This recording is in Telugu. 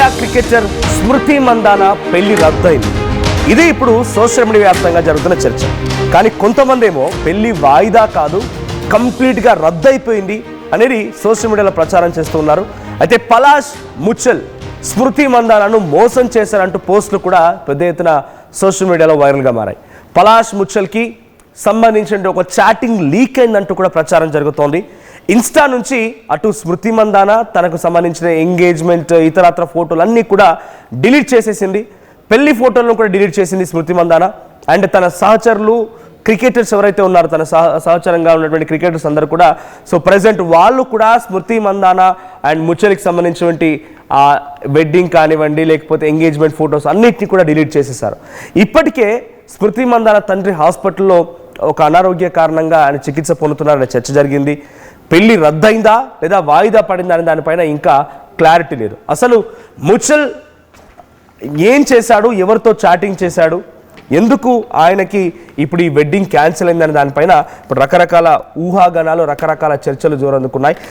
ఇండియా క్రికెటర్ స్మృతి మందాన పెళ్లి రద్దయింది. ఇది ఇప్పుడు సోషల్ మీడియా వ్యాప్తంగా జరుగుతున్న చర్చ. కానీ కొంతమంది ఏమో పెళ్లి వాయిదా కాదు, కంప్లీట్గా రద్దయిపోయింది అనేది సోషల్ మీడియాలో ప్రచారం చేస్తూ ఉన్నారు. అయితే పలాష్ ముచ్చల్ స్మృతి మందానను మోసం చేశారంటూ పోస్టులు కూడా పెద్ద ఎత్తున సోషల్ మీడియాలో వైరల్గా మారాయి. పలాష్ ముచ్చల్కి సంబంధించిన ఒక చాటింగ్ లీక్ అయిందంటూ కూడా ప్రచారం జరుగుతోంది. ఇన్స్టా నుంచి అటు స్మృతి మందాన తనకు సంబంధించిన ఎంగేజ్మెంట్ ఇతరత్ర ఫోటోలన్నీ కూడా డిలీట్ చేసేసింది. పెళ్లి ఫోటోలను కూడా డిలీట్ చేసింది స్మృతి మందాన. అండ్ తన సహచరులు క్రికెటర్స్ ఎవరైతే ఉన్నారో తన సహచరంగా ఉన్నటువంటి క్రికెటర్స్ అందరూ కూడా ప్రజెంట్ వాళ్ళు కూడా స్మృతి మందాన అండ్ ముచ్చల్కి సంబంధించినటువంటి వెడ్డింగ్ కానివ్వండి లేకపోతే ఎంగేజ్మెంట్ ఫొటోస్ అన్నిటిని కూడా డిలీట్ చేసేసారు. ఇప్పటికే స్మృతి మందాన తండ్రి హాస్పిటల్లో ఒక అనారోగ్య కారణంగా ఆయన చికిత్స పొందుతున్నారనే చర్చ జరిగింది. పెళ్లి రద్దయిందా లేదా వాయిదా పడిందా అనే దానిపైన ఇంకా క్లారిటీ లేదు. అసలు ముచ్చల్ ఏం చేశాడు, ఎవరితో చాటింగ్ చేశాడు, ఎందుకు ఆయనకి ఇప్పుడు ఈ వెడ్డింగ్ క్యాన్సిల్ అయిందనే దానిపైన ఇప్పుడు రకరకాల ఊహాగానాలు రకరకాల చర్చలు జోరందుకున్నాయి.